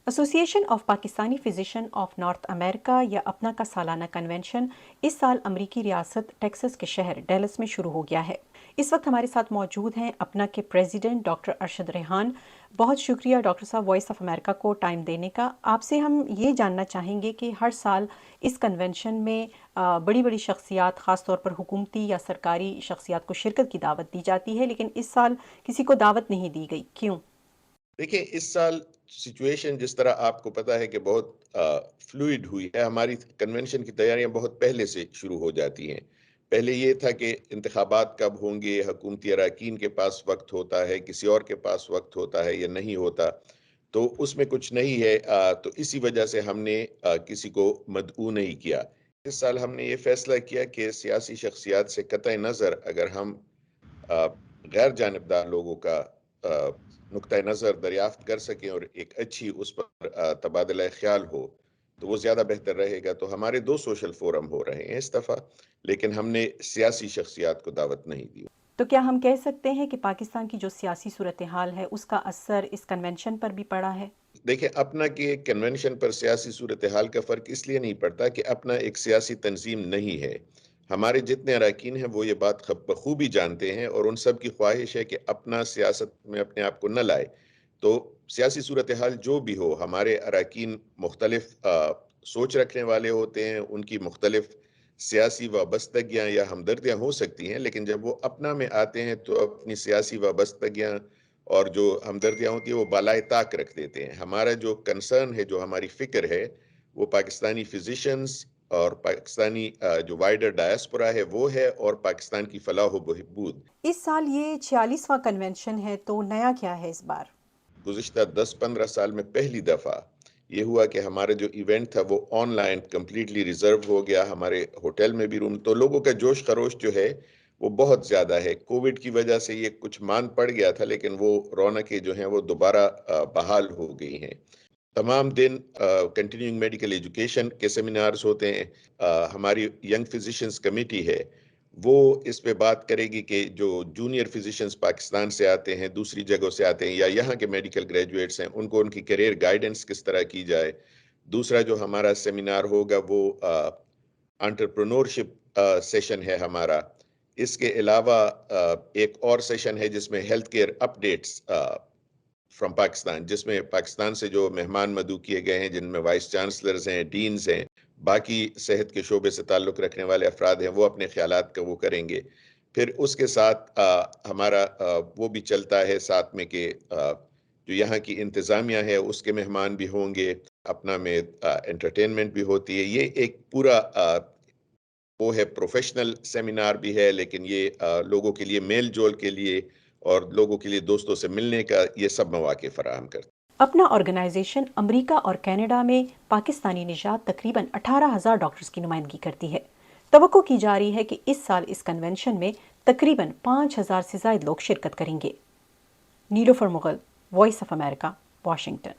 ایسوسی ایشن of Pakistani physician of North America یا اپنا کا سالانہ کنونشن اس سال امریکی ریاست ٹیکساس کے شہر ڈیلس میں شروع ہو گیا ہے۔ اس وقت ہمارے ساتھ موجود ہیں اپنا کے پریزیڈنٹ ڈاکٹر ارشد ریحان۔ بہت شکریہ ڈاکٹر صاحب وائس آف امریکہ کو ٹائم دینے کا۔ آپ سے ہم یہ جاننا چاہیں گے کہ ہر سال اس کنونشن میں بڑی بڑی شخصیات، خاص طور پر حکومتی یا سرکاری شخصیات کو شرکت کی دعوت دی جاتی ہے، لیکن اس سال کسی کو دعوت نہیں دی گئی، کیوں؟ دیکھیں، اس سال سچویشن جس طرح آپ کو پتا ہے کہ بہت فلوئڈ ہوئی ہے۔ ہماری کنونشن کی تیاریاں بہت پہلے سے شروع ہو جاتی ہیں۔ پہلے یہ تھا کہ انتخابات کب ہوں گے، حکومتی اراکین کے پاس وقت ہوتا ہے، کسی اور کے پاس وقت ہوتا ہے یا نہیں ہوتا، تو اس میں کچھ نہیں ہے۔ تو اسی وجہ سے ہم نے کسی کو مدعو نہیں کیا۔ اس سال ہم نے یہ فیصلہ کیا کہ سیاسی شخصیات سے قطع نظر اگر ہم غیر جانبدار لوگوں کا نقطہ نظر دریافت کر سکیں اور ایک اچھی اس پر تبادلہ خیال ہو تو وہ زیادہ بہتر رہے گا۔ تو ہمارے 2 سوشل فورم ہو رہے ہیں اس دفعہ، لیکن ہم نے سیاسی شخصیات کو دعوت نہیں دی۔ تو کیا ہم کہہ سکتے ہیں کہ پاکستان کی جو سیاسی صورتحال ہے اس کا اثر اس کنونشن پر بھی پڑا ہے؟ دیکھیں، اپنا کہ کنونشن پر سیاسی صورتحال کا فرق اس لیے نہیں پڑتا کہ اپنا ایک سیاسی تنظیم نہیں ہے۔ ہمارے جتنے اراکین ہیں وہ یہ بات بخوبی جانتے ہیں اور ان سب کی خواہش ہے کہ اپنا سیاست میں اپنے آپ کو نہ لائے۔ تو سیاسی صورتحال جو بھی ہو، ہمارے اراکین مختلف سوچ رکھنے والے ہوتے ہیں، ان کی مختلف سیاسی وابستگیاں یا ہمدردیاں ہو سکتی ہیں، لیکن جب وہ اپنا میں آتے ہیں تو اپنی سیاسی وابستگیاں اور جو ہمدردیاں ہوتی ہیں وہ بالائے طاق رکھ دیتے ہیں۔ ہمارا جو کنسرن ہے، جو ہماری فکر ہے، وہ پاکستانی فزیشنز اور پاکستانی جو وائڈر ڈائسپورا ہے وہ ہے، اور پاکستان کی فلاح و بہبود۔ اس سال یہ 46واں کنونشن ہے، تو نیا کیا ہے اس بار؟ گزشتہ 10-15 سال میں پہلی دفعہ یہ ہوا کہ ہمارا جو ایونٹ تھا وہ آن لائن کمپلیٹلی ریزرو ہو گیا۔ ہمارے ہوٹل میں بھی روم، تو لوگوں کا جوش خروش جو ہے وہ بہت زیادہ ہے۔ کووڈ کی وجہ سے یہ کچھ مان پڑ گیا تھا، لیکن وہ رونقیں جو ہیں وہ دوبارہ بحال ہو گئی ہیں۔ تمام دن کنٹینیوئنگ میڈیکل ایجوکیشن کے سیمینارز ہوتے ہیں۔ ہماری ینگ فزیشنز کمیٹی ہے، وہ اس پہ بات کرے گی کہ جو جونیئر فزیشنز پاکستان سے آتے ہیں، دوسری جگہوں سے آتے ہیں، یا یہاں کے میڈیکل گریجویٹس ہیں، ان کو ان کی کیریئر گائیڈنس کس طرح کی جائے۔ دوسرا جو ہمارا سیمینار ہوگا وہ انٹرپرنورشپ سیشن ہے ہمارا۔ اس کے علاوہ ایک اور سیشن ہے جس میں health care updates from Pakistan, جس میں پاکستان سے جو مہمان مدعو کیے گئے ہیں، جن میں وائس چانسلرز ہیں، ڈینز ہیں، باقی صحت کے شعبے سے تعلق رکھنے والے افراد ہیں، وہ اپنے خیالات کا وہ کریں گے۔ پھر اس کے ساتھ ہمارا وہ بھی چلتا ہے ساتھ میں کہ جو یہاں کی انتظامیہ ہے اس کے مہمان بھی ہوں گے، اپنا میں انٹرٹینمنٹ بھی ہوتی ہے۔ یہ ایک پورا وہ ہے، پروفیشنل سیمینار بھی ہے، لیکن یہ لوگوں کے لیے میل جول کے لیے اور لوگوں کے لیے دوستوں سے ملنے کا یہ سب مواقع فراہم کرتا ہے۔ اپنا آرگنائزیشن امریکہ اور کینیڈا میں پاکستانی نژاد تقریباً 18,000 ڈاکٹرز کی نمائندگی کرتی ہے۔ توقع کی جا رہی ہے کہ اس سال اس کنونشن میں تقریباً 5,000 سے زائد لوگ شرکت کریں گے۔ Nilofar Mughal, Voice of America, Washington.